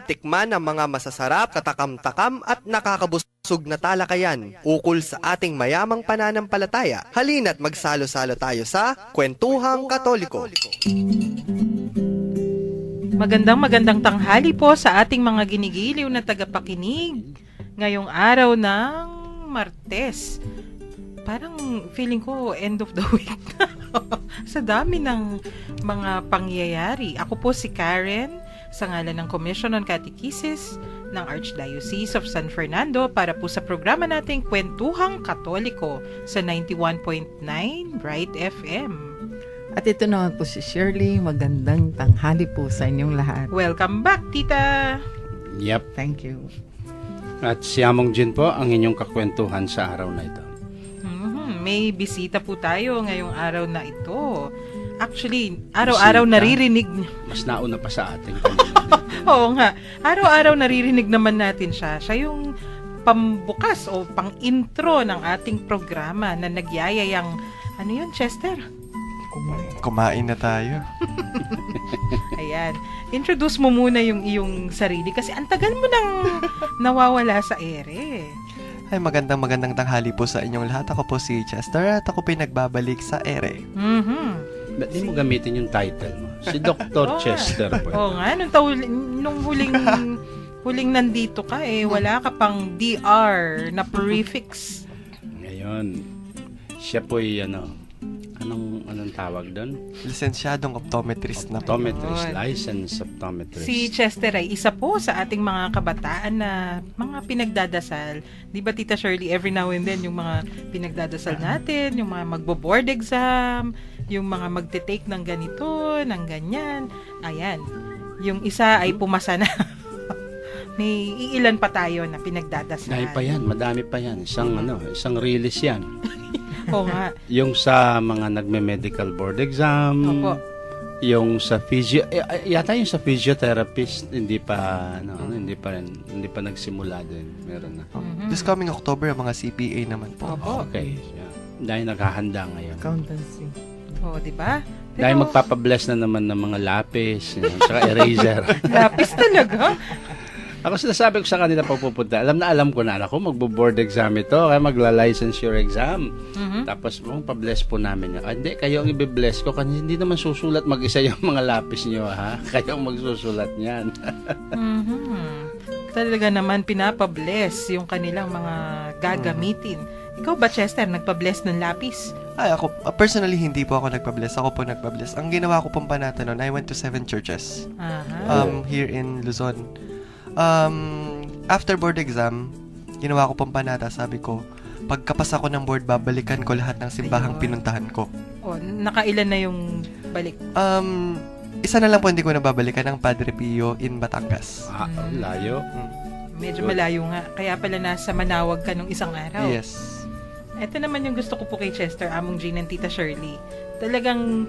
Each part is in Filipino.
tikman ang mga masasarap, katakam-takam at nakakabusog na talakayan ukol sa ating mayamang pananampalataya. Halina't magsalo-salo tayo sa Kwentuhang Katoliko. Magandang tanghali po sa ating mga ginigiliw na tagapakinig. Ngayong araw ng Martes. Parang feeling ko end of the week na. Sa dami ng mga pangyayari. Ako po si Karen, sa ngalan ng Commission on Catechesis ng Archdiocese of San Fernando para po sa programa nating Kwentuhang Katoliko sa 91.9 Bright FM. At ito naman po si Shirley. Magandang tanghali po sa inyong lahat. Welcome back, Tita! Yep. Thank you. At si Among Jin po ang inyong kakwentuhan sa araw na ito. May bisita po tayo ngayong araw na ito. Actually, araw-araw naririnig. Mas nauna pa sa ating Oo nga. Araw-araw naririnig naman natin siya. Siya yung pambukas o pang-intro ng ating programa na nagyayayang, ano yun, Chester? Kumain na tayo. Ayan. Introduce mo muna yung iyong sarili kasi ang tagal mo nang nawawala sa ere. Ay, magandang tanghali po sa inyong lahat. Ako po si Chester at ako pinagbabalik sa ere. Ba't di mo gamitin yung title mo? Si Dr. Chester po. Oo nga, nung huling nandito ka wala ka pang DR na prefix. Ngayon, siya po'y anong tawag doon? Lisensyadong optometrist na. Optometrist, licensed optometrist. Si Chester ay isa po sa ating mga kabataan na mga pinagdadasal. Di ba, Tita Shirley, every now and then, yung mga pinagdadasal natin, yung mga magbo-board exam, yung mga magte-take ng ganito, ng ganyan. Ayan. Yung isa ay pumasa na. May iilan pa tayo na pinagdadasal. Dahil pa yan, madami pa yan. Isang release yan. Oo nga. Yung sa mga nagme-medical board exam. Opo. Yung sa yata yung sa physiotherapist hindi pa nagsimula din. Meron na. This coming October, ang mga CPA naman po. Opo. Okay. Yeah. Dahil naghahanda ngayon. Accountancy. Oo, di ba? Dahil magpapabless na naman ng mga lapis, saka eraser. Lapis talaga? Ako sinasabi ko sa kanila pag pupunta, alam ko na, ako magbo-board exam ito, kaya magla-licensure exam. Tapos pabless po namin yun. Hindi, kayo ang i-bless ko, kasi hindi naman susulat mag-isa yung mga lapis nyo, ha? Kayo ang magsusulat niyan. Talaga naman pinapabless yung kanilang mga gagamitin. Ikaw ba, Chester, nagpabless ng lapis? Ay, ako, personally, hindi po ako nagpa-bless. Ako po nagpa-bless. Ang ginawa ko pong panata noon, I went to 7 churches. Here in Luzon. After board exam, ginawa ko pong panata, sabi ko, pagkapasa ko ng board, babalikan ko lahat ng simbahang pinuntahan ko. Nakailan na yung balik? Isa na lang po hindi ko nababalikan, ng Padre Pio in Batangas. Layo. Medyo malayo nga. Kaya pala nasa Manawag ka nung isang araw. Yes. Ito naman yung gusto ko po kay Chester, Among Jean and Tita Shirley. Talagang,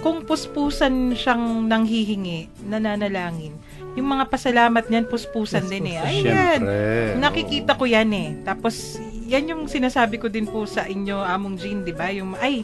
kung puspusan siyang nanghihingi, nananalangin, yung mga pasalamat niyan, puspusan din Ayan. Siyempre. Nakikita ko yan Tapos, yan yung sinasabi ko din po sa inyo, Among Jean, di ba?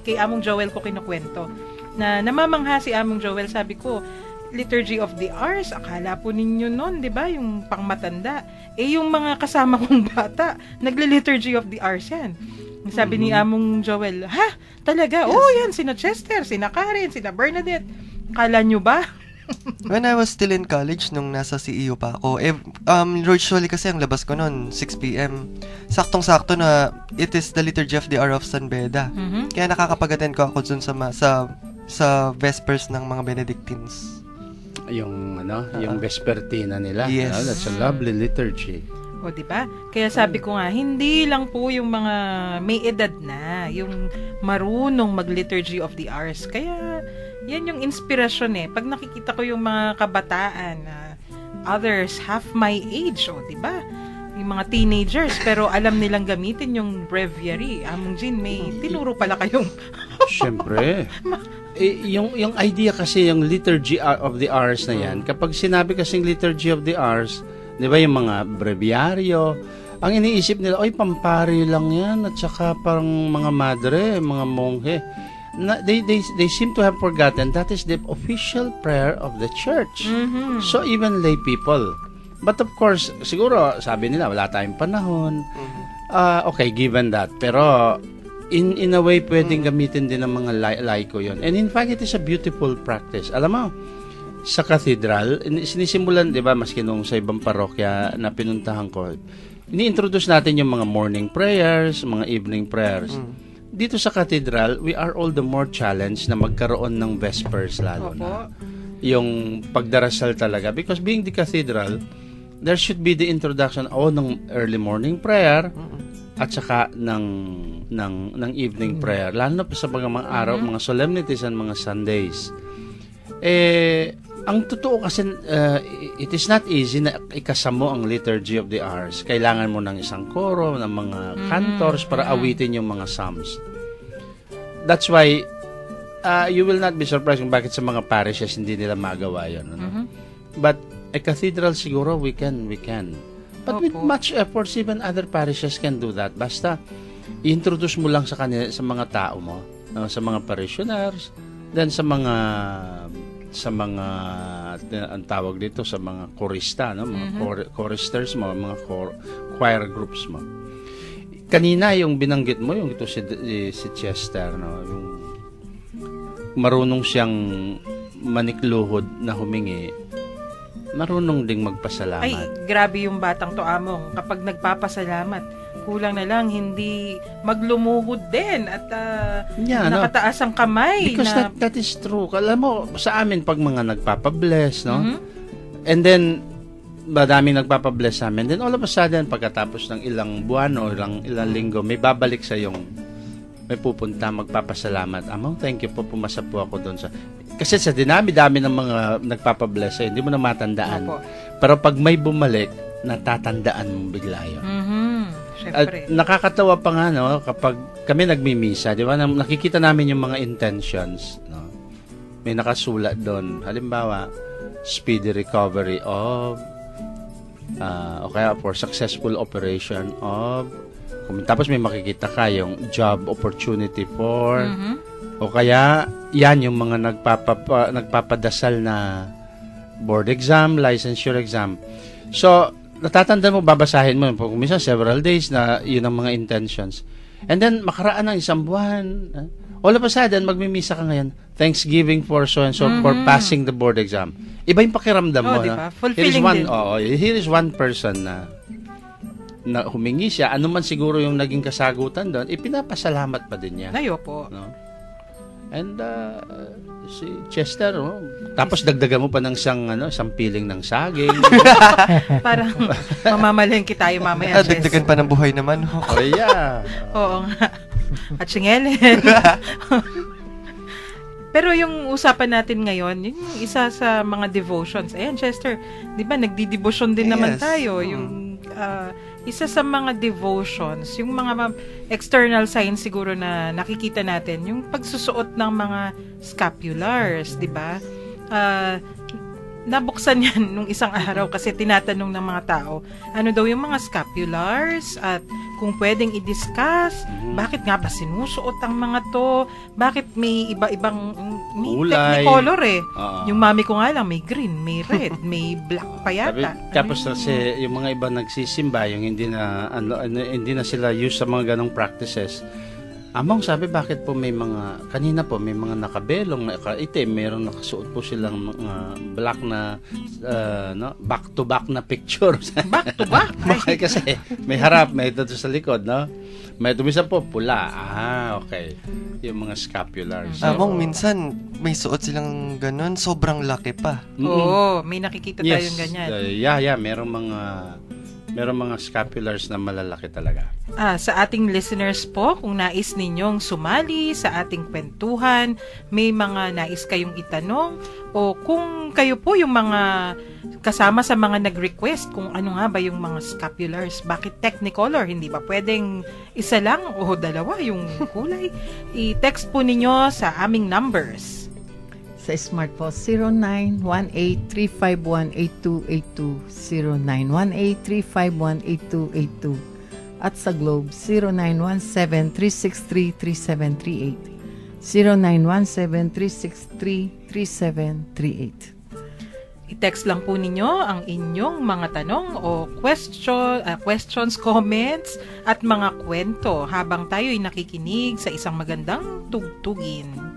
Kay Among Joel ko kinukwento. Na namamangha si Among Joel, sabi ko, Liturgy of the Hours, akala po ninyo nun, di ba? Yung pangmatanda. Yung mga kasama kong bata, nagle-Liturgy of the Hours yan. Sabi ni Among Joel, ha? Talaga? Yes. Yan, sina Chester, sina Karen, sina Bernadette. Kala nyo ba? When I was still in college, nung nasa CEU pa ako, usually kasi ang labas ko noon, 6 p.m. Saktong-sakto na it is the Liturgy of the Hour of San Beda. Kaya nakakapag-attend ko ako dun sa Vespers ng mga Benedictines. Yung Vespertina nila. Yes. That's a lovely liturgy. O, diba? Kaya sabi ko nga, hindi lang po yung mga may edad na, yung marunong mag-Liturgy of the Hours. Kaya, yan yung inspirasyon Pag nakikita ko yung mga kabataan na others half my age, diba? Yung mga teenagers, pero alam nilang gamitin yung breviary. Among Jean, may tinuro pala kayong... Siyempre. Yung idea kasi, yung Liturgy of the Hours na yan, kapag sinabi kasing Liturgy of the Hours, di ba yung mga breviaryo, ang iniisip nila, pampari lang yan, at saka parang mga madre, mga monghe. They seem to have forgotten that is the official prayer of the church. So even lay people, But of course, siguro, sabi nila, wala tayong panahon. Okay, given that. Pero, in a way, pwedeng gamitin din ng mga laiko yon. And in fact, it is a beautiful practice. Alam mo, sa cathedral, sinisimulan, di ba, maski nung sa ibang parokya na pinuntahan ko, ini-introduce natin yung mga morning prayers, mga evening prayers. Dito sa cathedral, we are all the more challenged na magkaroon ng vespers lalo na. Yung pagdarasal talaga. Because being the cathedral, there should be the introduction ng early morning prayer at saka ng evening prayer. Lalo na sa mga araw, mga solemnities and mga Sundays. Ang totoo kasi, it is not easy na ikasamo ang Liturgy of the Hours. Kailangan mo ng isang koro, ng mga cantors para awitin yung mga psalms. That's why, you will not be surprised kung bakit sa mga parishes hindi nila magawa yun. Ano? But, a cathedral siguro, we can. But with much efforts, even other parishes can do that. Basta, i-introduce mo lang sa kanila, sa mga tao mo, sa mga parishioners, then sa mga ang tawag dito sa mga chorista, no, mga choristers mo, mga choir groups mo. Kanina yung binanggit mo, yung ito si Chester, no, yung marunong siyang manikluhod na humingi, marunong ding magpasalamat. Ay, grabe yung batang to, Among. Kapag nagpapasalamat, kulang na lang hindi maglumuhod din at nakataas ang kamay. Because that is true. Alam mo, sa amin pag mga nagpapabless, no? And then, madaming nagpapabless sa amin. Then all of a sudden, pagkatapos ng ilang buwan o ilang linggo, may babalik sa yung may pupunta, magpapasalamat. Among, thank you po, pumasa po ako doon sa... Kasi sa dinami-dami ng mga nagpapabless, hindi mo na matandaan. Pero pag may bumalik, natatandaan mo bigla yun. At nakakatawa pa nga, no, kapag kami nagmimisa, di ba, nakikita namin yung mga intentions, no? May nakasulat doon. Halimbawa, speedy recovery of, o kaya for successful operation of, tapos may makikita ka yung job opportunity for, o kaya, yan yung mga nagpapadasal na board exam, licensure exam. So, natatandaan mo, babasahin mo, kung minsan several days na yun ang mga intentions. And then, makaraan ng isang buwan, all of a sudden, magmimisa ka ngayon, Thanksgiving for so-and-so for passing the board exam. Iba yung pakiramdam mo. Diba? Fulfilling din. Here is one person na humingi siya, ano man siguro yung naging kasagutan doon, ipinapasalamat pa din niya. Ayo po. No? And si Chester, no? Tapos dagdagan mo pa ng isang piling ng saging. Parang mamamalengke tayo mamaya. Dagdagan pa ng buhay naman. Oh, yeah. Oo nga. At singelen. Pero yung usapan natin ngayon, yung isa sa mga devotions. Ayan, Chester, di ba, nagdi-devotion din naman tayo. Yung isa sa mga devotions, yung mga external signs siguro na nakikita natin, yung pagsusuot ng mga scapulars, di ba? Nabuksan yan nung isang araw kasi tinatanong ng mga tao, ano daw yung mga scapulars at kung pwedeng i-discuss, bakit nga ba sinusuot ang mga to? Bakit may iba-ibang may technicolor eh. Yung mami ko nga lang, may green, may red, may black pa yata. Tapos kasi yung mga iba nagsisimba, yung hindi na sila used sa mga ganong practices. Among sabi, bakit po may mga, kanina po may mga nakabelong, nakaitim, meron nakasuot po silang mga black na, back-to-back na picture. Back-to-back? Kasi may harap, may ito sa likod, no? May tumisa po, pula. Okay. Yung mga scapulars. Among, minsan, may suot silang ganun, sobrang laki pa. Oo, may nakikita tayong ganyan. Merong mga scapulars na malalaki talaga. Sa ating listeners po, kung nais ninyong sumali sa ating kwentuhan, may mga nais kayong itanong, o kung kayo po yung mga kasama sa mga nag-request kung ano nga ba yung mga scapulars, bakit technicolor, hindi ba pwedeng isa lang o dalawa yung kulay? I-text po ninyo sa aming numbers. Sa smart po, 0918-351-8282, 0918-351-8282, at sa Globe, 0917-363-3738, 0917-363-3738. I-text lang po ninyo ang inyong mga tanong o questions, comments at mga kwento habang tayo'y nakikinig sa isang magandang tugtugin.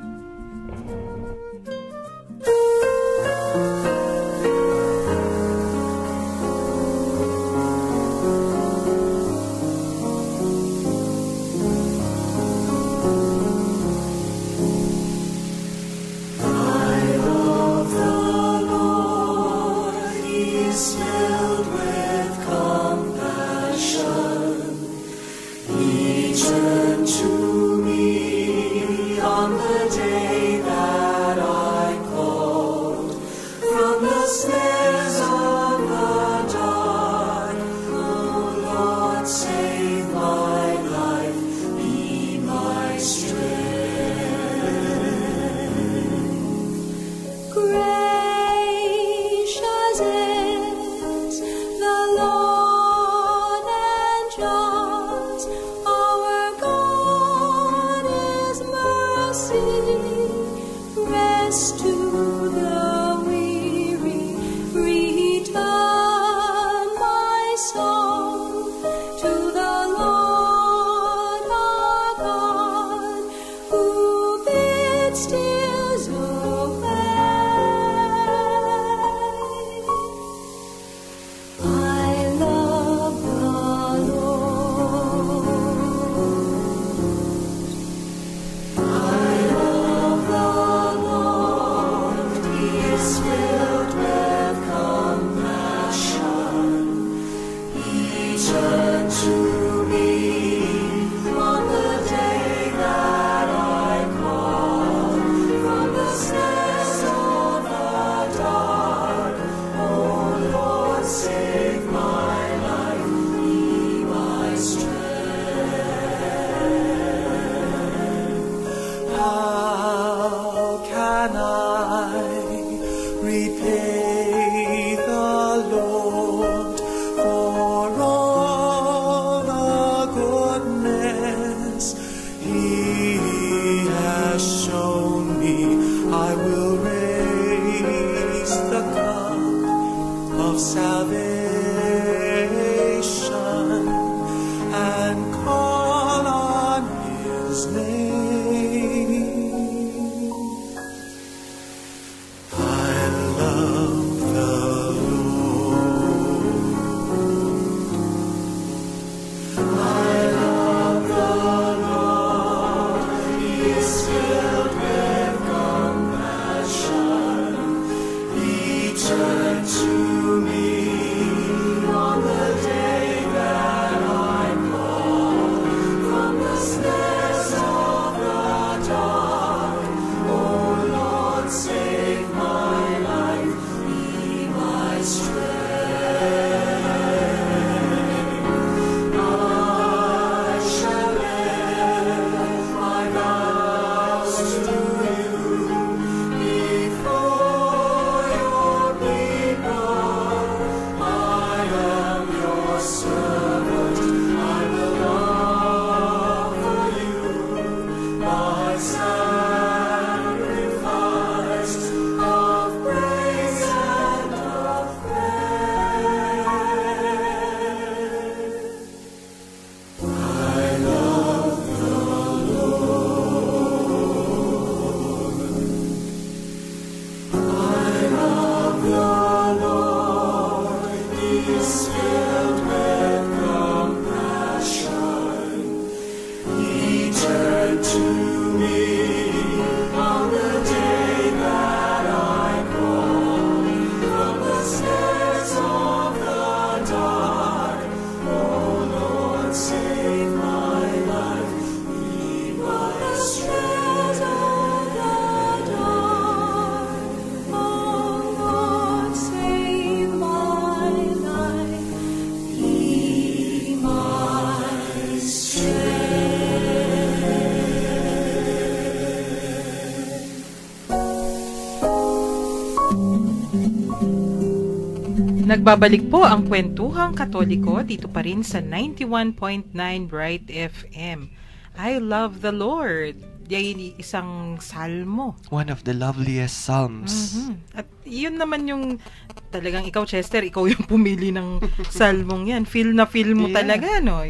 Nagbabalik po ang Kwentuhang Katoliko dito pa rin sa 91.9 Bright FM. I love the Lord. ay isang salmo. One of the loveliest psalms. At yun naman yung talagang ikaw, Chester, ikaw yung pumili ng salmong yan. Feel na feel mo talaga, no?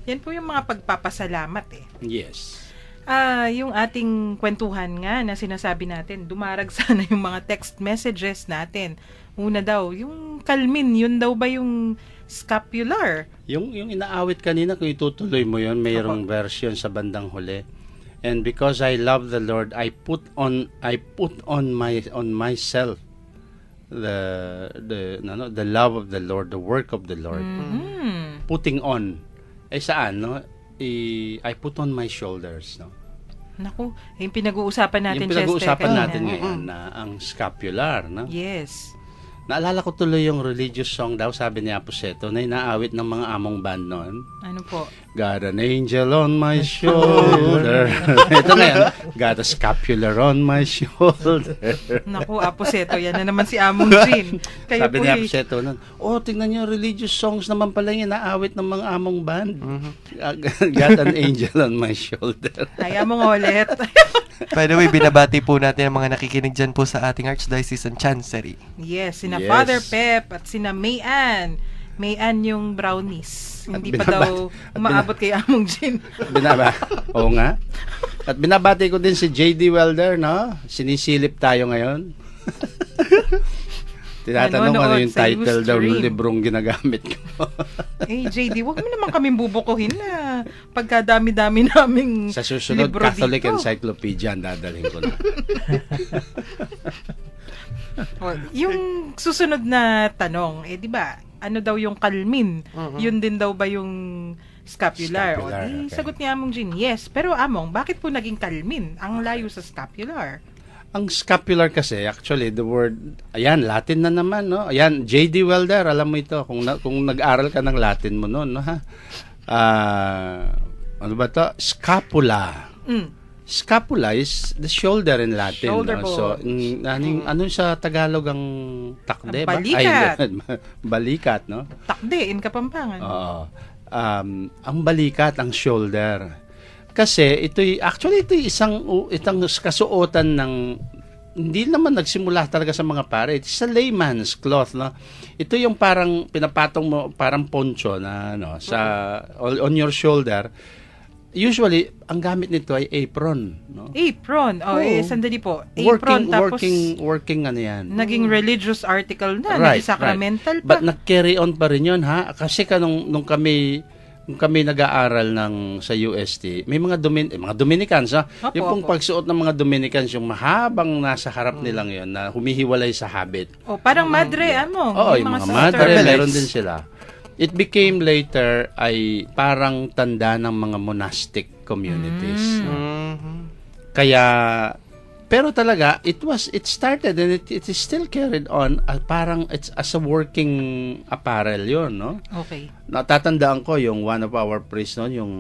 Yan po yung mga pagpapasalamat eh. Yes. Yung ating kwentuhan nga na sinasabi natin, dumarag sana yung mga text messages natin. Una daw, yung kalmin, yun daw ba yung scapular? Yung inaawit kanina, kung itutuloy mo yun, mayroong version sa bandang huli. And because I love the Lord, I put on myself the love of the Lord, the work of the Lord. Putting on. Saan, no? I put on my shoulders, no? Naku, yung pinag-uusapan natin, Chester. Yung pinag-uusapan natin ngayon na ang scapular, no? Yes. Naalala ko tuloy yung religious song daw, sabi ni Aposeto, na inaawit ng mga among band noon. Ano po? Got an angel on my shoulder. Ito na yan. Got a scapular on my shoulder. Naku, Aposeto, yan na naman si Among Jean. Sabi ni Aposeto noon, tingnan niyo, religious songs naman pala yung inaawit ng mga among band. Got an angel on my shoulder. Kaya mo nga ulit. By the way, binabati po natin ang mga nakikinig dyan po sa ating Archdiocesan Chancery. Yes, sina Father Pep at sina Mayan. Mayan yung brownies. Hindi pa daw umaabot kay Among Jean. Oo nga. At binabati ko din si J.D. Welder, no? Sinisilip tayo ngayon. Tinatanong ano yung title daw ng librong ginagamit ko. JD, wag mo naman kaming bubukuhin na pagkadami-dami naming sa susunod libro Catholic dito. Encyclopedia ang dadalhin ko na. Yung susunod na tanong, di ba, ano daw yung kalmin? Yun din daw ba yung scapular? Okay. Sagot ni Among Jean, yes. Pero Among, bakit po naging kalmin? Ang layo sa scapular. Ang scapular kasi, actually, the word, ayan, Latin na naman, no? Ayan, J.D. Welder, alam mo ito, kung nag-aral ka ng Latin mo noon, no, ha? Ano ba to? Scapula. Scapula is the shoulder in Latin. Shoulder no? So, ano sa Tagalog ang takde ba? Balikat. Balikat, no? Takde, in Kapampangan. Oo. Ang balikat, ang shoulder. Kasi ito isang kasuotan ng hindi naman nagsimula talaga sa mga pare. It's a layman's cloth, no. Ito yung parang pinapatong mo, parang poncho na on your shoulder. Usually, ang gamit nito ay apron, no. Apron. Sandali po. Apron working ano yan. Naging religious article na, naging sacramental pa. But nag-carry on pa rin yun, ha? Kasi nung kami nag-aaral sa UST, may mga Dominicans, ha? Yung pong pagsuot ng mga Dominicans, yung mahabang nasa harap nilang yon na humihiwalay sa habit. Parang madre, yung mga madre, meron din sila. It became later ay parang tanda ng mga monastic communities. Kaya, pero talaga, it started and it is still carried on parang it's as a working apparel yun, no? Okay. Natatandaan ko yung one of our priests noon, yung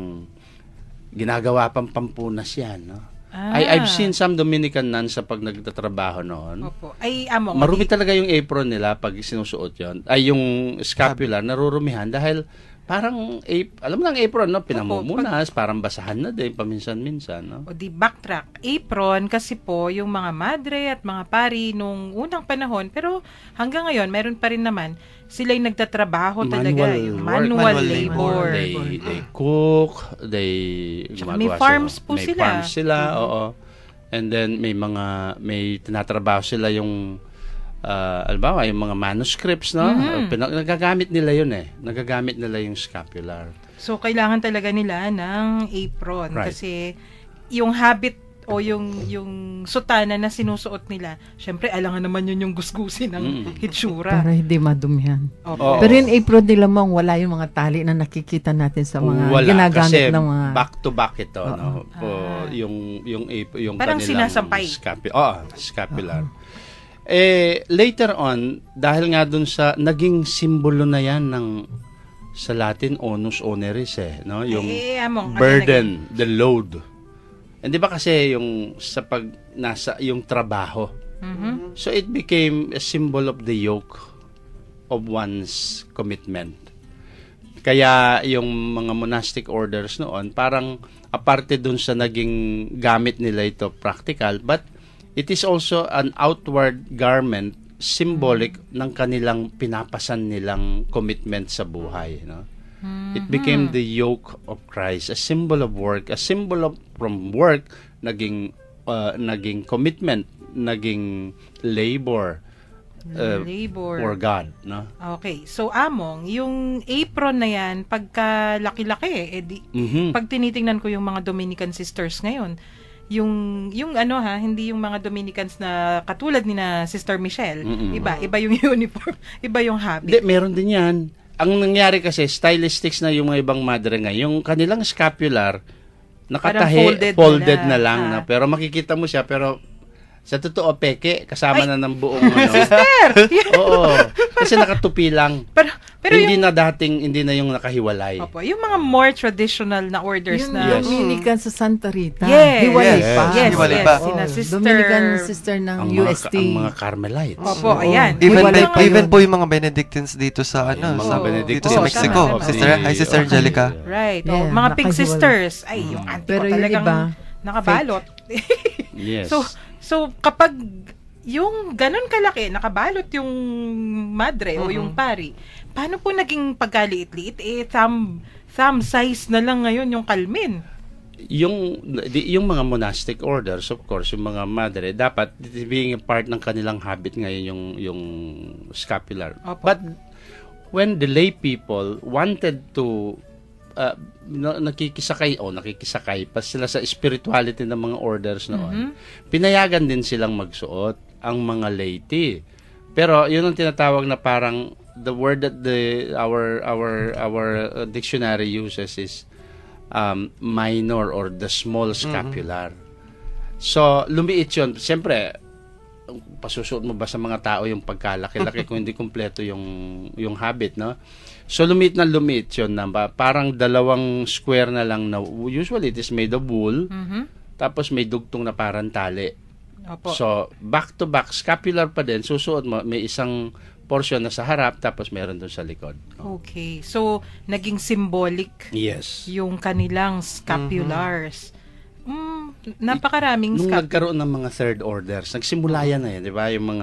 ginagawa pang pampunas yan, no? I've seen some Dominican nuns sa pag nagtatrabaho noon. Opo. Among. Marumi talaga yung apron nila pag sinusuot yon. Yung scapular, narurumihan dahil parang, alam mo lang apron, no? Pinamumunas, parang basahan na din, paminsan-minsan, no? Backtrack. Apron, kasi po, yung mga madre at mga pari nung unang panahon, pero hanggang ngayon, meron pa rin naman, sila'y nagtatrabaho talaga. Yung manual labor. They cook, may farms po may sila. May farms sila, oo. And then, may tinatrabaho sila yung albawa, yung mga manuscripts, no? Nagagamit nila yun Nagagamit nila yung scapular. So, kailangan talaga nila ng apron. Right. Kasi, yung habit o yung sutana na sinusuot nila, syempre, alangan naman yun yung gusgusin ng hitsura. Para hindi madumihan. Opo. Pero yung apron nila wala yung mga tali na nakikita natin sa mga ginagamit ng mga... back to back ito, no? Yung parang kanilang sinasampay. Scapular. Later on, dahil nga dun sa naging simbolo na yan sa Latin, onus oneris, no? Yung burden, the load. Hindi ba kasi yung yung trabaho. So it became a symbol of the yoke of one's commitment. Kaya yung mga monastic orders noon, parang aparte dun sa naging gamit nila ito practical, but it is also an outward garment symbolic ng kanilang pinapasan nilang commitment sa buhay. No? It became the yoke of Christ, a symbol of work, a symbol of from work, naging commitment, naging labor. For God, no? Okay. So, Among, yung apron na yan, pagka laki-laki, pag tinitingnan ko yung mga Dominican sisters ngayon, yung hindi yung mga Dominicans na katulad ni na Sister Michelle, iba yung uniform, iba yung habit. Hindi, meron din yan. Ang nangyari kasi, stylistics na yung mga ibang madre ngayon, yung kanilang scapular, nakatahi, folded na lang. Na, pero makikita mo siya, pero sa totoo, peke, kasama na ng buong Sister! Oo. Kasi nakatupi lang. Pero hindi na yung nakahiwalay. Opo, yung mga more traditional na orders yung na... Dominican sa Santa Rita. Yes. Hiwalay pa. Yes. Hiwalay pa. Sina Sister... Dominican sister ng UST. Ang mga Carmelites. Opo, ayan. Even po yung mga Benedictines dito sa dito sa Mexico. Sister Angelica. Right. Yeah, mga pig nakahiwalay. sisters. Ay, yung auntie Pero ko yung talagang iba, nakabalot. Yes. So kapag yung ganun kalaki, nakabalot yung madre o yung pari, paano po naging pagkaliit-liit? Thumb size na lang ngayon yung kalmin. Yung mga monastic orders, of course, yung mga madre, dapat being a part ng kanilang habit ngayon yung scapular. Opo. But when the lay people wanted to nakikisakay pa sila sa spirituality ng mga orders noon. Pinayagan din silang magsuot ang mga laity. Pero yun ang tinatawag na parang the word that our dictionary uses is minor or the small scapular. So lumiit yun. Siyempre, pasusuot mo ba sa mga tao yung pagkalaki-laki kung hindi kumpleto yung habit, no? So lumiit yun na parang dalawang square na lang na usually it is made of wool, tapos may dugtong na parang tali. Opo. So back to back scapular pa din, susuot mo, may isang portion na sa harap tapos meron doon sa likod. Okay. So naging symbolic Yes. yung kanilang scapulars. Napakaraming Nung nagkaroon ng mga third orders, nagsimula yan di ba? Yung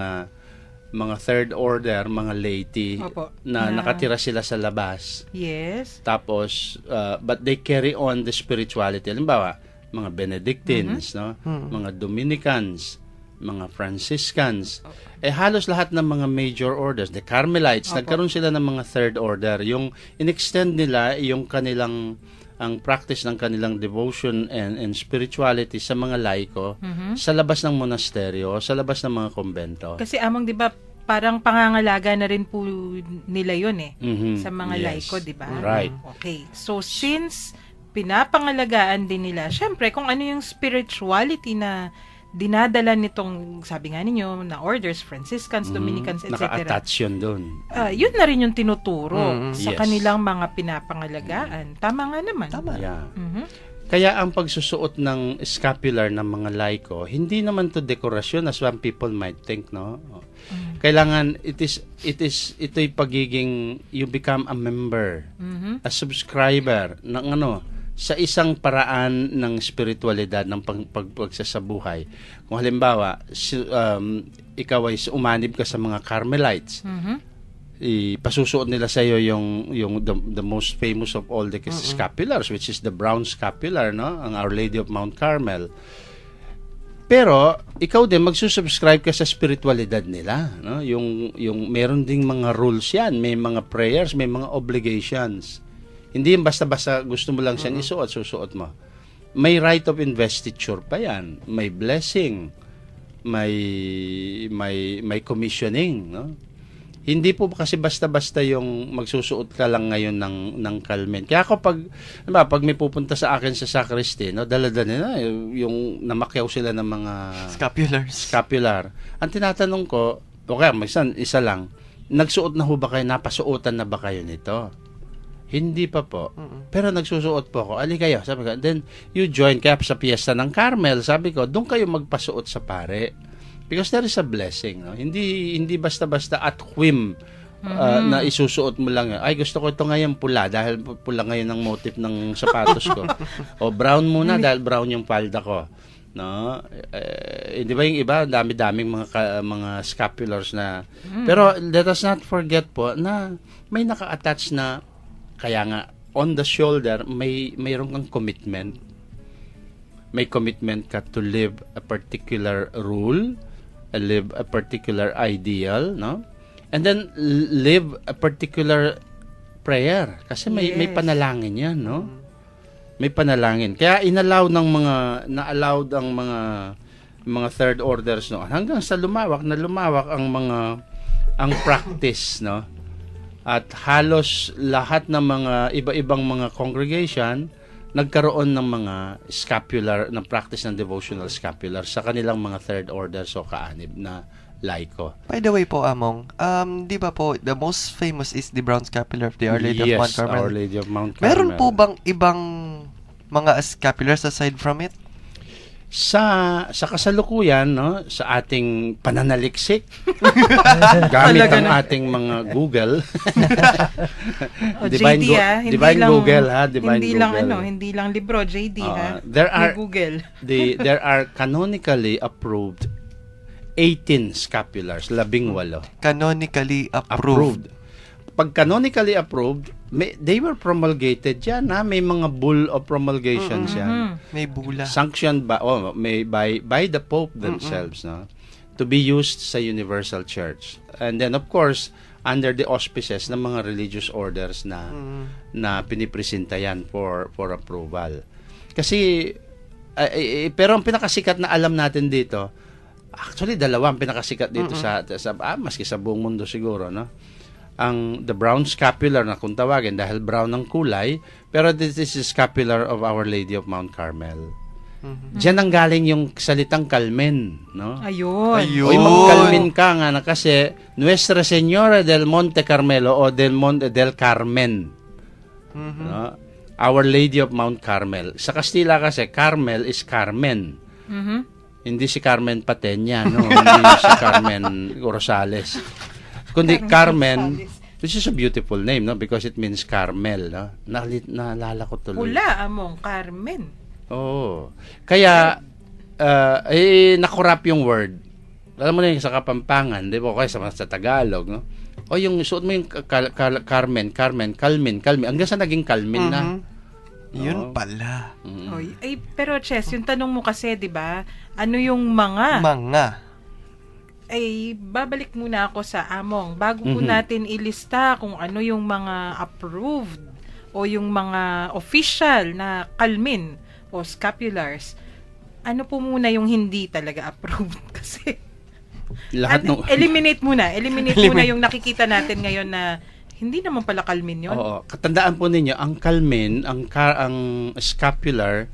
mga third order, mga laity, Opo. na nakatira sila sa labas. Yes. Tapos, but they carry on the spirituality. Halimbawa, mga Benedictines, no? Mga Dominicans, mga Franciscans. Halos lahat ng mga major orders, the Carmelites, nagkaroon sila ng mga third order. Yung in-extend nila yung kanilang ang practice ng kanilang devotion and spirituality sa mga laiko sa labas ng monasteryo, sa labas ng mga kombento. Kasi Among, 'di ba, parang pangangalaga na rin po nila 'yun sa mga laiko, 'di ba? Right. Okay. So since pinapangalagaan din nila, syempre kung ano yung spirituality na dinadala nitong, sabi nga ninyo, na orders, Franciscans, Dominicans, etc. Naka-attach yun doon. Yun na rin yung tinuturo sa Yes. kanilang mga pinapangalagaan. Tama nga naman. Tama. Yeah. Kaya ang pagsusuot ng scapular ng mga laiko, hindi naman to dekorasyon as some people might think, no? Kailangan ito'y pagiging you become a member, a subscriber ng sa isang paraan ng spiritualidad ng pagsasabuhay. Kung halimbawa, ikaw ay umanib ka sa mga Carmelites, ipasusuot nila sa iyo yung the most famous of all the scapulars, which is the brown scapular, no? Ang Our Lady of Mount Carmel. Pero ikaw din magsusubscribe ka sa spiritualidad nila, no? Yung meron ding mga rules 'yan, may mga prayers, may mga obligations. Hindi yung basta-basta gusto mo lang siyang isuot, susuot mo. May right of investiture pa 'yan, may blessing, may commissioning, no? Hindi po kasi basta-basta yung magsusuot ka lang ngayon ng kalmen. Kaya ako pag may pupunta sa akin sa sacristy, no, dala-dala na yung namakyaw sila ng mga scapular. Ang tinatanong ko, okay, isa lang, nagsuot na ho ba kayo, napasuotan na ba kayo nito? Hindi pa po. Pero nagsusuot po ako. Ali kayo, sabi ko. Then you join kaya sa piyesta ng Carmel, sabi ko, doon kayo magpasuot sa pare. Because there is a blessing, no? Hindi basta-basta at whim na isusuot mo lang. Ay, gusto ko ito ngayon pula dahil pula ngayon ang motif ng sapatos ko. O brown muna dahil brown yung palda ko. No, di ba yung iba dami-daming mga scapulars na pero let us not forget po na may naka-attach na kaya nga on the shoulder mayroon kang commitment, may commitment ka to live a particular rule, live a particular ideal, no, and then live a particular prayer kasi may panalangin yan, no. May panalangin. Kaya inallowed na-allowed ang mga third orders no hanggang sa lumawak ang practice, no. At halos lahat ng mga iba-ibang mga congregation nagkaroon ng mga scapular ng practice ng devotional scapular sa kanilang mga third orders o kaanib na laiko. By the way po, Among, di ba po, the most famous is the brown scapular of the Our Lady of Mount Carmel. Our Lady of Mount Carmel. Meron po bang ibang mga scapulars aside from it? Sa kasalukuyan, no, sa ating pananaliksik, gamit ang ating mga Google. JD, Divine Google, ha? Divine hindi Google. lang hindi lang libro, JD, ha? Google. There are canonically approved 18 scapulars, 18. Canonically approved. Pag canonically approved, they were promulgated yan, ha? May mga bull of promulgations yan. May bula. Sanctioned by the Pope themselves, no? To be used sa Universal Church. And then, of course, under the auspices ng mga religious orders na pinipresenta yan for approval. Kasi, pero ang pinakasikat na alam natin dito, actually, dalawa ang pinakasikat dito sa maski sa buong mundo siguro, no? Ang the brown scapular na kung tawagin dahil brown ang kulay, pero this is the scapular of Our Lady of Mount Carmel. Diyan ang galing yung salitang Carmen, no? Ayun. Oy, mag-Carmen ka nga na kasi Nuestra Señora del Monte Carmelo o del Monte del Carmen. No? Our Lady of Mount Carmel. Sa Kastila kasi Carmel is Carmen. Hindi si Carmen Patenya, no? Hindi si Carmen Rosales. Kundi Carmen, which is a beautiful name, no? Because it means Carmel, no? Naalala ko tuloy. Pula, Among, Carmen. Oo. Kaya, nakurap yung word. Alam mo na yung sa Kapampangan, di ba? Kaya sa Tagalog, no? O yung suot mo yung Carmen. Hanggang sa naging Calmin na. Yun pala. Pero Chess, yung tanong mo kasi, di ba? Ano yung mga? Babalik muna ako sa Among. Bago po natin ilista kung ano yung mga approved o yung mga official na kalmin o scapulars, ano po muna yung hindi talaga approved? Kasi lahat eliminate muna yung nakikita natin ngayon na hindi naman pala kalmin yun. Oo. Katandaan po ninyo, ang kalmin, ang scapular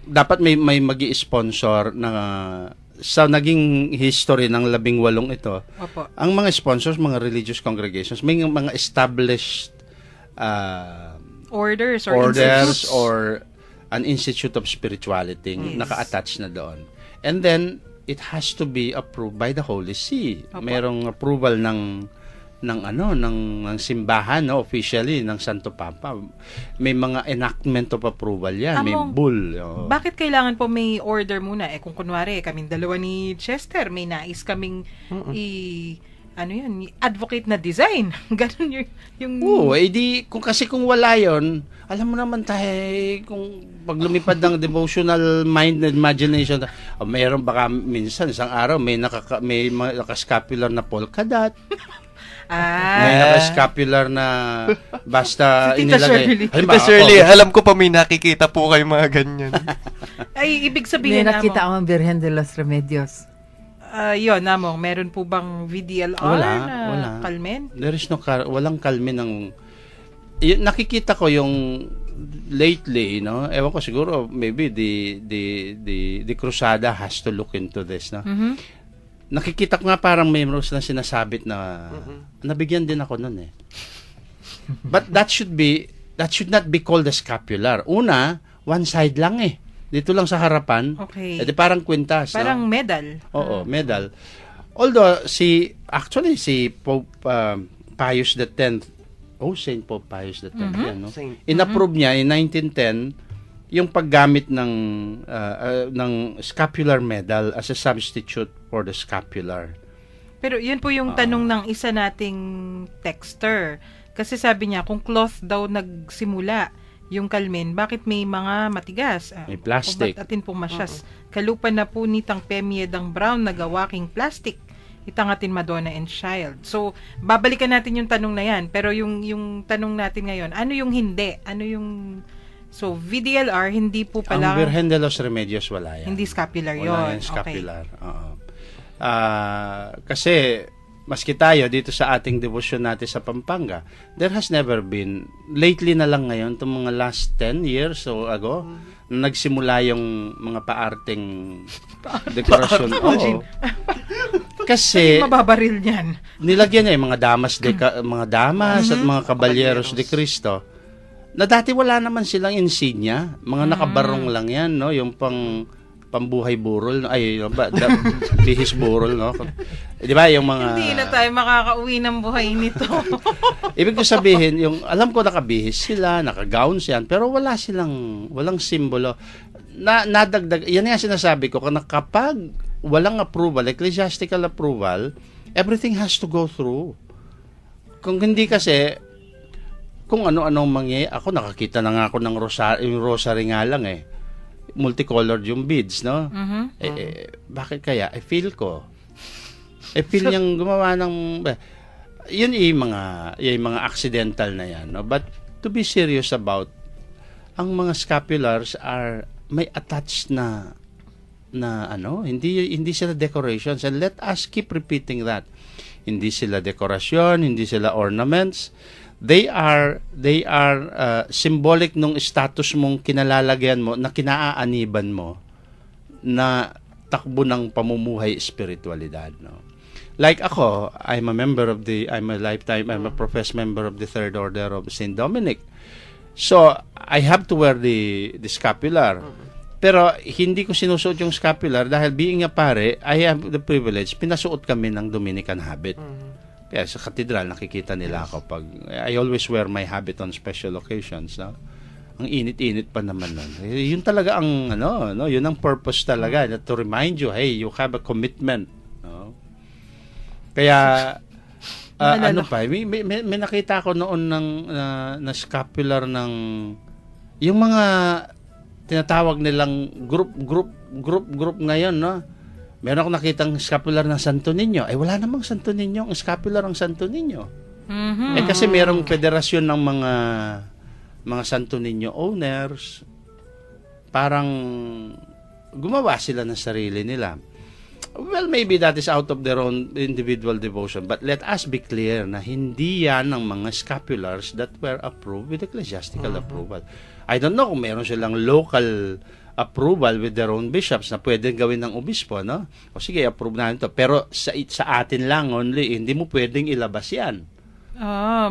dapat may magi-sponsor na sa naging history ng 18 ito. Opo. Ang mga sponsors, mga religious congregations, may mga established orders or an institute of spirituality naka-attach na doon. And then it has to be approved by the Holy See. Opo. Mayroong approval ng simbahan, no, officially ng Santo Papa. May mga enactment of approval yan. May bull. Bakit kailangan po may order muna? Kung kunwari, kaming dalawa ni Chester, may nais kaming advocate na design. Ganun yung kung wala yon, alam mo naman tayo, kung pag lumipad ng devotional mind and imagination, mayroon baka minsan, isang araw, may naka-scapular na polka dot. May naka-scapular na basta inilagay. Tita Shirley, alam ko pa may nakikita po kayo mga ganyan. Ay, ibig sabihin may nakita akong Virgen de los Remedios. Yun, Among, meron po bang VDLR wala. Kalmen? There is walang kalmen ng nakikita ko yung lately, no? Ewan ko siguro maybe the Crusada has to look into this, no? Nakikita ko nga parang may na sinasabit na nabigyan din ako nun eh. But that should not be called a scapular. Una, one side lang eh. Dito lang sa harapan. Okay. Parang kwintas. Parang no? medal. Oo, medal. Although, si Pope Pius X, Saint Pope Pius X, yan, no? Inapprove niya in 1910 yung paggamit ng scapular medal as a substitute for the scapular. Pero yun po yung tanong ng isa nating texter. Kasi sabi niya, kung cloth daw nagsimula yung kalmen, bakit may mga matigas? May plastic. Atin pong masyas. Kalupan na po nitang pemiedang brown na gawaking plastic. Itangatin Madonna and Child. So, babalikan natin yung tanong na yan. Pero yung tanong natin ngayon, ano yung hindi? Ano yung... So, VDLR, hindi po pala... Ang Virgen de los Remedios, wala yan. Hindi scapular yun. Wala yan scapular. Okay. Kasi... Maski tayo dito sa ating devotion natin sa Pampanga, there has never been, lately na lang ngayon, itong mga last 10 years ago, na nagsimula yung mga paarting dekorasyon. Oo. Kasi, mababaril niyan. Nilagyan niya yung mga damas at mga kabalyeros de Cristo, na dati wala naman silang insignia, mga nakabarong lang yan, no? Yung pambuhay burol, bihis burol, no? Di ba yung mga... Hindi na tayo makakauwi ng buhay nito. Ibig ko sabihin, alam ko nakabihis sila, nakagowns yan, pero walang simbolo. Nadagdag, yan nga sinasabi ko, kapag walang approval, ecclesiastical approval, everything has to go through. Kung hindi kasi, kung ano-anong ako nakakita na nga ako ng rosary nga lang multicolored yung beads, no? Bakit kaya? Feel niyang gumawa ng... Yun yung mga accidental na yan, no? But to be serious about, ang mga scapulars may attached na hindi sila decorations. And let us keep repeating that. Hindi sila dekorasyon, hindi sila ornaments. They are symbolic nung status mong kinalalagyan mo, na kinaaaniban mo, na takbo ng pamumuhay espiritualidad, no? Like ako, I'm a professed member of the Third Order of St. Dominic. So, I have to wear the scapular. Pero hindi ko sinusuot yung scapular dahil being a pare, I have the privilege, pinasuot kami ng Dominican habit. Kaya sa katedral, nakikita nila ako pag... I always wear my habit on special occasions. No? Ang init-init pa naman nun. Yun talaga ang, yun ang purpose talaga. To remind you, hey, you have a commitment. No? Kaya, may nakita ko noon na scapular ng... Yung mga tinatawag nilang group ngayon, no? Meron akong nakitang scapular ng Santo Niño. Wala namang Santo Niño. Ang scapular ng Santo Niño. Kasi merong federasyon ng mga Santo Niño owners. Parang gumawa sila ng sarili nila. Well, maybe that is out of their own individual devotion. But let us be clear na hindi yan ang mga scapulars that were approved with ecclesiastical approval. I don't know kung meron silang local approval with their own bishops na pwedeng gawin ng obispo, no? O sige, approve na ito. Pero sa atin lang only, hindi mo pwedeng ilabas yan.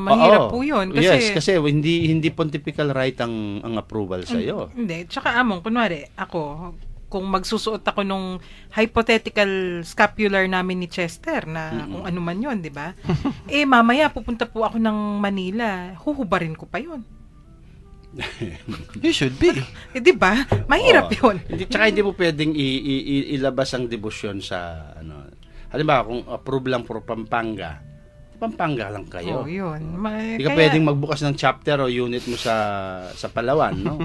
Mahirap po yun. Kasi, yes, kasi hindi pontifical right ang approval sa iyo. Hindi. Tsaka kunwari, ako, kung magsusuot ako nung hypothetical scapular namin ni Chester na kung ano man yun, di ba? Mamaya pupunta po ako ng Manila, huhubarin ko pa yun. You should be. Di ba? Mahirap yun. Tsaka hindi mo pwedeng ilabas ang debosyon sa halimbawa, kung approve lang for Pampanga lang kayo. Yun. Hindi ka pwedeng magbukas ng chapter o unit mo sa Palawan, no?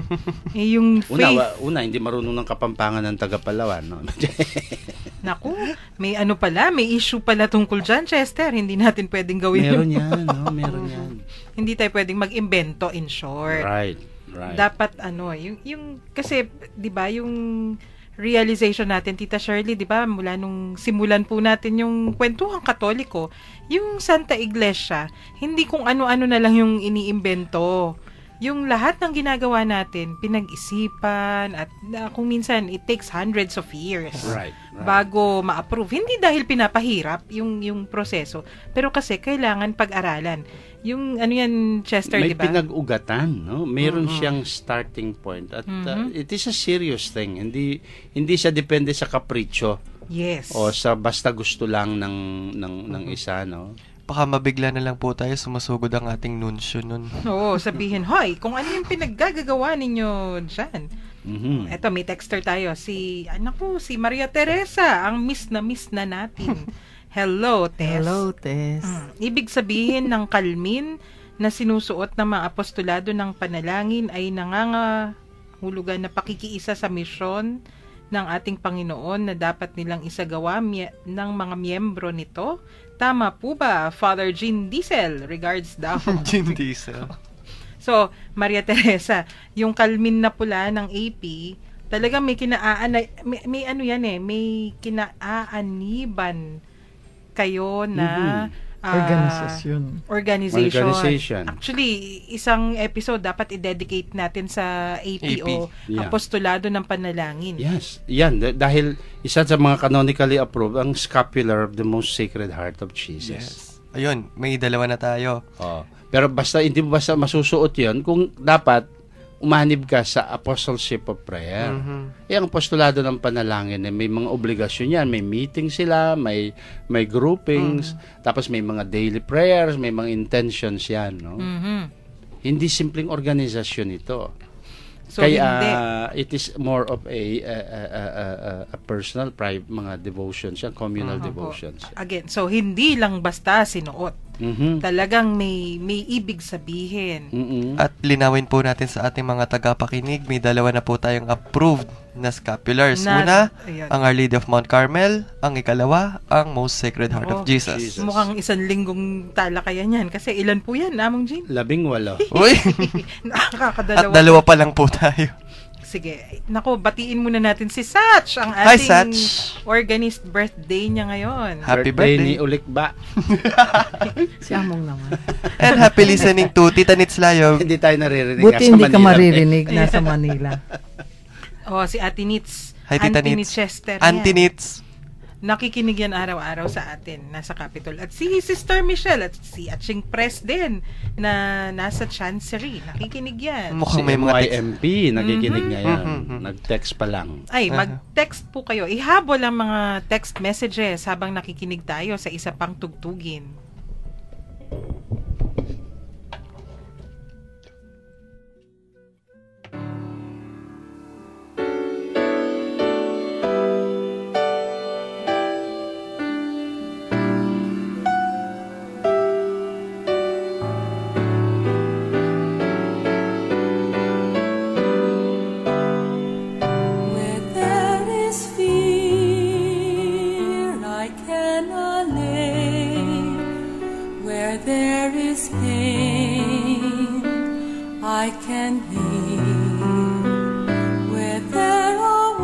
Yung faith. Una, hindi marunong ng Kapampangan ng taga Palawan, no? Naku, may issue pala tungkol dyan, Chester. Hindi natin pwedeng gawin Meron yan, no? Meron yan. Hindi tayo pwedeng mag-imbento, in short. Right. Dapat yung kasi 'di ba yung realization natin, Tita Shirley, 'di ba, mula nung simulan po natin yung kwentuhang Katoliko, yung Santa Iglesia, hindi kung ano-ano na lang yung iniimbento. Yung lahat ng ginagawa natin, pinag-isipan at kung minsan it takes hundreds of years bago ma-approve. Hindi dahil pinapahirap yung proseso, pero kasi kailangan pag-aralan. Yung Chester, may diba? Pinag-ugatan, no? Meron siyang starting point at it is a serious thing. Hindi siya depende sa kapritsyo Yes. O sa basta gusto lang ng isa, no? Baka mabigla na lang po tayo, sumusugod ang ating nunsyo nun. Oo, sabihin, hoy, kung ano yung pinaggagawa ninyo dyan. Mhm. Eto, may texter tayo. Si Maria Teresa, ang miss na natin. Hello, Tess. Hello, Tess. Ibig sabihin ng kalmin na sinusuot ng mga apostolado ng panalangin ay nangangahulugan na pakikiisa sa misyon ng ating Panginoon na dapat nilang isagawa ng mga miyembro nito. Tama po ba, Father Jean Diesel? Regards daw. Jean Diesel. So, Maria Teresa, yung kalmin na pula ng AP, talagang may may kinaaniban kayo na organization. Actually, isang episode dapat i-dedicate natin sa APO, Yeah. Apostolado ng Panalangin. Yes. Yan. Dahil isa sa mga canonically approved, ang scapular of the Most Sacred Heart of Jesus. Yes. Ayun, may dalawa na tayo. Pero hindi mo basta masusuot yon kung dapat umanib ka sa apostleship of prayer. Ang apostolado ng panalangin, may mga obligasyon yan. May meeting sila, may groupings, tapos may mga daily prayers, may mga intentions yan. No? Hindi simpleng organisasyon ito. So, Kaya it is more of a personal, private, mga devotions, communal devotions. Again, so hindi lang basta sinuot. Talagang may ibig sabihin. At linawin po natin sa ating mga tagapakinig, may dalawa na po tayong approved na scapulars. Una, ang Our Lady of Mount Carmel. Ang ikalawa, ang Most Sacred Heart of Jesus. Mukhang isang linggong talakayan yan. Kasi ilan po yan, Among Jean? 18. Uy! Nakakadalawa. At dalawa pa lang po tayo. Sige. Nako, batiin muna natin si Satch, ang Hi, ating Satch. organist birthday niya ngayon. Happy birthday. ni Ulikba. Si Among naman. And happy listening to Tita Nits Layog. Hindi tayo naririnig. Buti hindi ka maririnig nasa Manila. Si Ate Nits. Hi, Tita Auntie Nits. Chester. Auntie Nits. Nakikinig yan araw-araw sa atin, nasa Capitol. At si Sister Michelle at si Atching Press din na nasa Chancery. Nakikinig yan. Mukhang Si may mga MYMP, nakikinig ngayon. Nag-text pa lang. Ay, mag-text po kayo. Ihabol ang mga text messages habang nakikinig tayo sa isa pang tugtugin. Where there is fear, I cannot live. Where there is pain, I can live. Where there are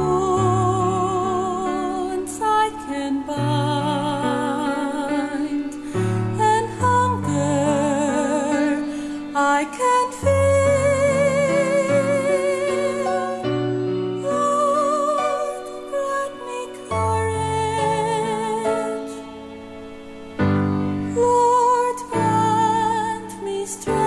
wounds, I can bind. And hunger, I can feel. Lord, grant me courage. Lord, grant me strength.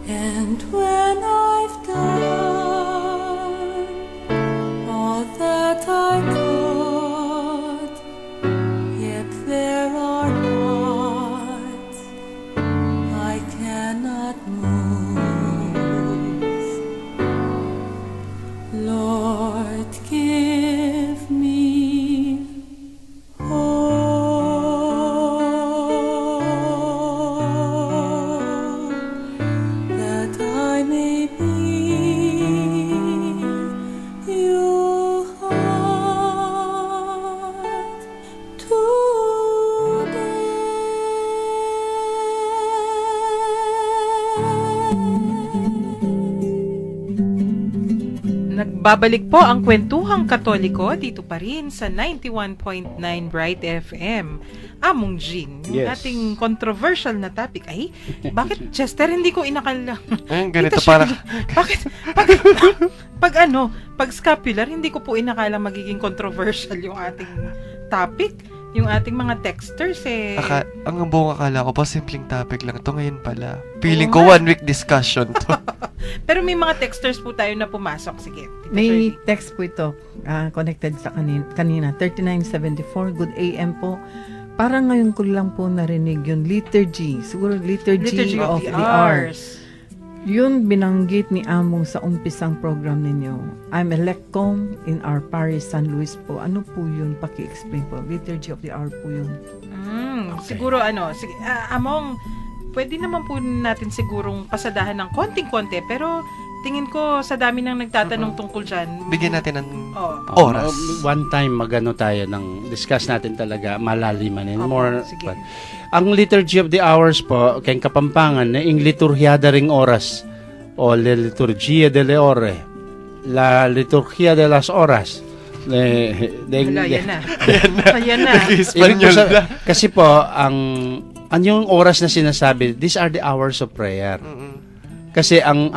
And when I've done all that I could, yet there are hearts I cannot move. Lord, give me hope that I may be your heart today. Nagbabalik po ang Kwentuhang Katoliko dito pa rin sa 91.9 Bright FM. Among Jean, yung Yes. ating controversial na topic. Ay, bakit Chester hindi ko inakala? Ganito Tita para... Shirley, bakit? Pag scapular, hindi ko po inakala magiging controversial yung ating topic. Yung ating mga texters ang buong akala ko pa, simpleng topic lang. Ito ngayon pala. Feeling Oo ko nga. 1 week discussion to. Pero may mga texters po tayo na pumasok. Sige, Tita May Shirley. text po ito, connected sa kanina, 3974, good AM po. Parang ngayon ko lang po narinig yung liturgy, siguro liturgy of the hours. Yun binanggit ni Among sa umpisang program ninyo. I'm electcom in our parish, San Luis po. Ano po yun? Paki-explain po. Liturgy of the hour po yun. Okay. Siguro sige, Among, pwede naman po natin sigurong pasadahan ng konting-konti, pero tingin ko sa dami nang nagtatanong tungkol dyan. Bigyan natin ng Oo. oras. One time magano tayo ng discuss natin talaga malaliman and Opo, more. sige. Ang Liturgy of the Hours po, kayong Kapampangan, na ing liturhiada ring oras o la liturgia de le ore, la liturgia de las horas. Wala, yan na. Ayan na. Espanyol na. Kasi po, ang yung oras na sinasabi, these are the hours of prayer. Kasi ang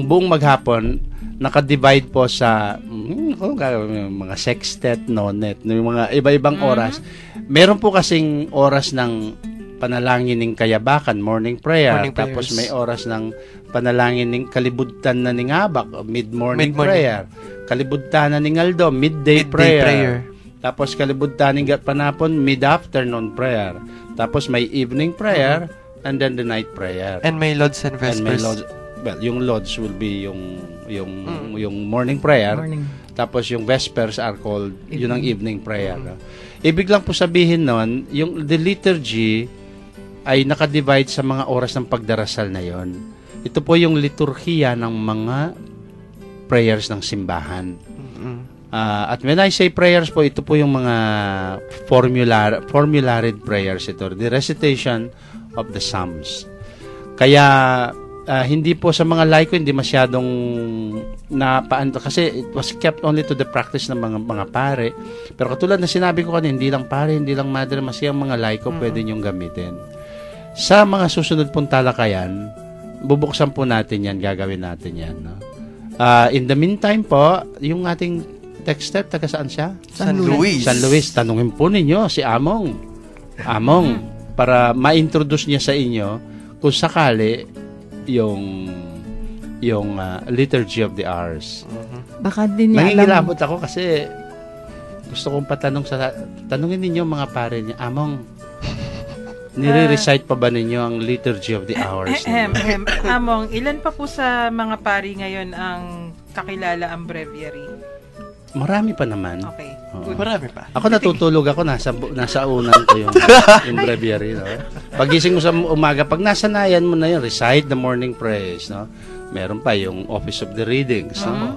buong maghapon nakadivide po sa mga sextet, nonet, yung mga iba-ibang oras. Meron po kasing oras ng panalangin ng kayabakan, morning prayer. Morning Tapos prayers. may oras ng panalangin ng kalibutan na ningabak, mid-morning prayer. Kalibutan na ningaldo, midday prayer. Tapos kalibutan ng panapon, mid-afternoon prayer. Tapos may evening prayer, and then the night prayer. And may Lord's and And may Vespers. Lord's, well, yung Lord's will be yung morning prayer. Morning. Tapos yung Vespers are called, yun ang evening prayer. No? Ibig lang po sabihin nun, yung the liturgy ay nakadivide sa mga oras ng pagdarasal na yon. Ito po yung liturhiya ng mga prayers ng simbahan. At when I say prayers po, ito po yung mga formularied prayers ito. The recitation of the Psalms. Kaya hindi po sa mga laiko hindi masyadong napaanto kasi it was kept only to the practice ng mga pare. Pero katulad na sinabi ko kanina, hindi lang pare, hindi lang madre, masiyang mga laiko pwede niyong gamitin. Sa mga susunod pong talakayan, bubuksan po natin yan, gagawin natin yan. No? In the meantime po, yung ating texter, taga saan siya? San Luis. San Luis. Tanungin po ninyo si Among. Among, para ma-introduce niya sa inyo kung sakali yung Liturgy of the Hours. Baka din niya alam. Nangingilabot ako kasi gusto kong tanungin ninyo mga pare niya, Among, nire-recite pa ba ninyo ang Liturgy of the Hours? Among, ilan pa po sa mga pari ngayon ang kakilala ang breviary? Marami pa naman. Okay, Oo. good. Marami pa. Ako natutulog ako, nasa unan ko yung breviary. No? Pagising mo sa umaga, pag nasanayan mo na yun, recite the morning prayers. No? Meron pa yung Office of the Readings. No?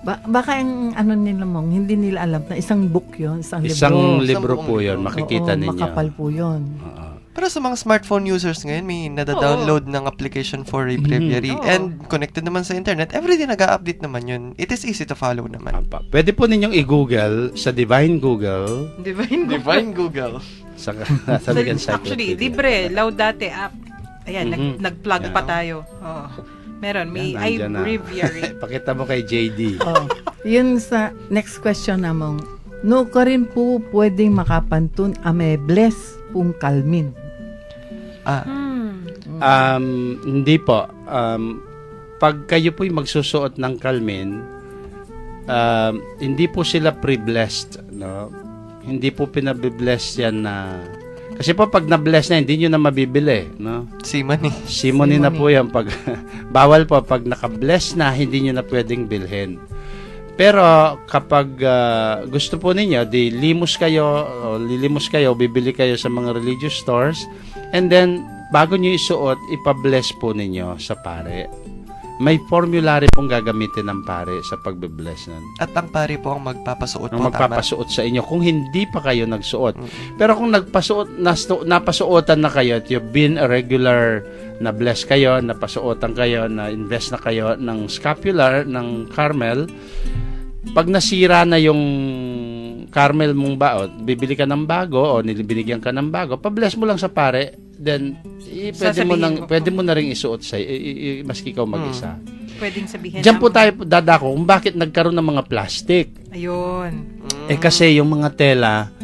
Baka ang nila mong, hindi nila alam na isang book yun, isang libro. Isang libro Isang po buong yun, libro. makikita Oo, ninyo. makapal po yun. Pero sa mga smartphone users ngayon, may nada-download ng application for a breviary. Oo. And connected naman sa internet. Everyday nag-a-update naman yun. It is easy to follow naman. Pwede po ninyong i-google sa Divine Google Divine Google. sa Encyclopedia. Actually, libre, Laudate app. Ayan, Mhm. nag-plug Yan. pa tayo. Oh. Meron, may Yan, nandyan na. iBreviary. Pakita mo kay JD. Oh, yun sa next question namong, no ka rin po pwedeng makapantun ame bless pong kalmin. Hindi po. Pag kayo po'y magsusuot ng kalmin, hindi po sila pre-blessed, no? Hindi po pinabibless yan na... Kasi po pag na-bless na, hindi nyo na mabibili, no? Simony. Simony na po yan. Bawal po, pag naka-bless na, hindi nyo na pwedeng bilhin. Pero kapag gusto po ninyo, lilimos kayo, bibili kayo sa mga religious stores, and then, bago nyo isuot, ipa-bless po ninyo sa pare. May formulary pong gagamitin ng pare sa pagbe-bless nun. At ang pare po ang magpapasuot po, magpapasuot sa inyo kung hindi pa kayo nagsuot. Pero kung napasuotan na kayo at you've been a regular na bless kayo, napasuotan kayo, na invest na kayo ng scapular, ng Carmel, pag nasira na yung Carmel mong baot, bibili ka ng bago o binigyan ka ng bago, pa-bless mo lang sa pare, then pwede mo na ring isuot sa maski ikaw mag-isa. Pwedeng sabihin. Diyan po tayo dadako kung bakit nagkaroon ng mga plastic. Ayun. Kasi yung mga tela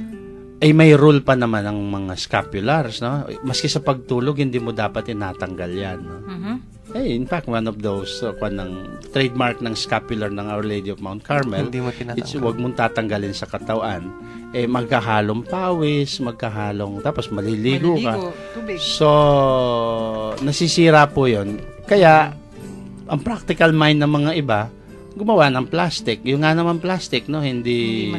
may rule pa naman ang mga scapulars, no? Maski sa pagtulog hindi mo dapat tinatanggal yan, no? In fact, one of those ng trademark ng scapular ng Our Lady of Mount Carmel, it's wag mong tatanggalin sa katawan. Magkahalong pawis, tapos maliligo ka. Tubig. So, nasisira po yun. Kaya, ang practical mind ng mga iba, gumawa ng plastic. Yung nga naman plastic, no? Hindi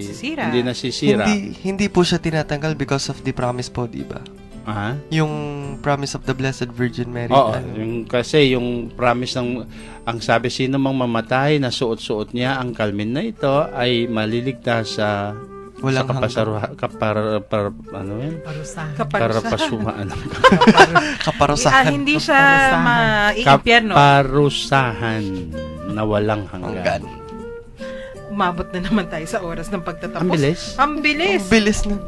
nasisira. Hindi po siya tinatanggal because of the promise po, di ba? Yung promise of the Blessed Virgin Mary. Kasi yung promise ang sabi, sino mang mamatay na suot-suot niya ang kalmin na ito ay maliligtas sa walang kaparusahan. Hindi siya maiimpyerno. Kaparusahan na walang hanggan. Umabot na naman tayo sa oras ng pagtatapos. Ang bilis. Ang bilis na.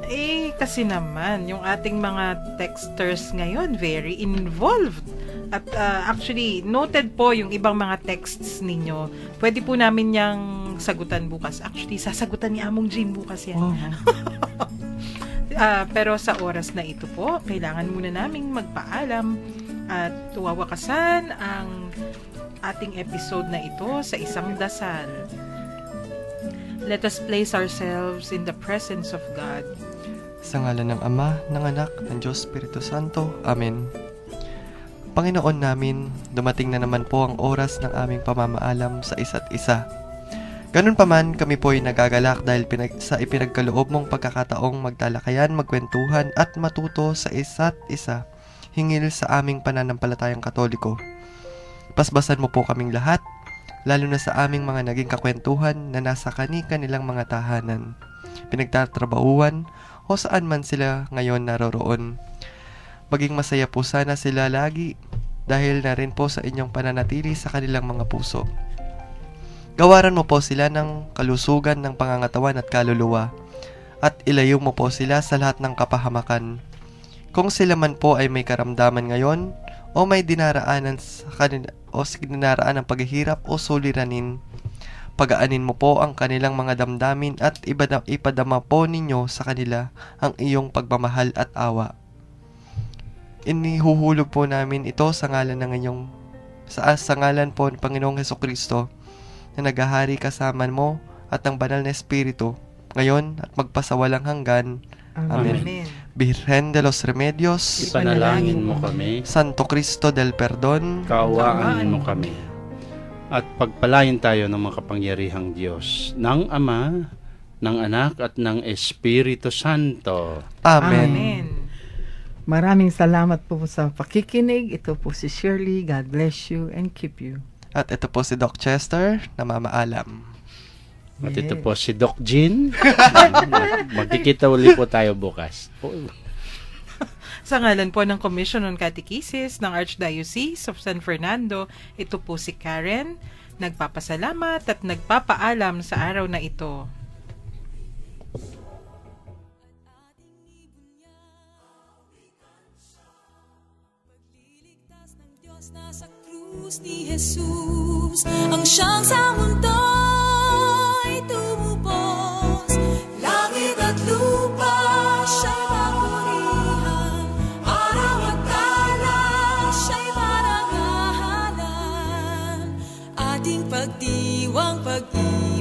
Kasi naman, yung ating mga texters ngayon, very involved. At actually, noted po yung ibang mga texts ninyo. Pwede po namin yung sagutan bukas. Actually, sasagutan ni Among Jean bukas yan. Pero sa oras na ito po, kailangan muna naming magpaalam at tuwawakasan ang ating episode na ito sa isang dasal. Let us place ourselves in the presence of God. Sa ngalan ng Ama, ng Anak, ng Diyos Espiritu Santo. Amen. Panginoon namin, dumating na naman po ang oras ng aming pamamaalam sa isa't isa. Ganun pa man, kami po ay nagagalak dahil sa ipinagkaloob mong pagkakataong magtalakayan, magkwentuhan at matuto sa isa't isa hingil sa aming pananampalatayang Katoliko. Pasbasan mo po kaming lahat, lalo na sa aming mga naging kakwentuhan na nasa kanilang mga tahanan, pinagtatrabahuan o saan man sila ngayon naroroon. Maging masaya po sana sila lagi dahil na rin po sa inyong pananatili sa kanilang mga puso. Gawaran mo po sila ng kalusugan ng pangangatawan at kaluluwa at ilayo mo po sila sa lahat ng kapahamakan. Kung sila man po ay may karamdaman ngayon o may dinaraanan sa kanila o dinaraan ng paghihirap o suliranin, pagaanin mo po ang kanilang mga damdamin at ipadama po ninyo sa kanila ang iyong pagmamahal at awa. Inihuhulog po namin ito sa ngalan ng inyong sa ngalan po ng Panginoong Hesukristo na naghahari kasama mo at ang banal na Espiritu ngayon at magpasawalang hanggan. Amen. Virgen de los Remedios, ipanalangin mo kami. Santo Cristo del Perdon, kaawaan mo kami. At pagpalain tayo ng makapangyarihang Diyos, ng Ama, ng Anak at ng Espiritu Santo. Amen. Maraming salamat po sa pakikinig. Ito po si Shirley. God bless you and keep you. At ito po si Doc Chester na mamaalam. At ito po si Doc Jean. Magkikita uli po tayo bukas. Sa ngalan po ng Commission on Catechesis ng Archdiocese of San Fernando, ito po si Karen, nagpapasalamat at nagpapaalam sa araw na ito. Pagliligtas ng Diyos nasa krus ni Jesus, ang siyang sa mundo'y tumubos, langit at lupa siya'y napurihan, araw at kalan siya'y ating pagdiwang pag-ibig.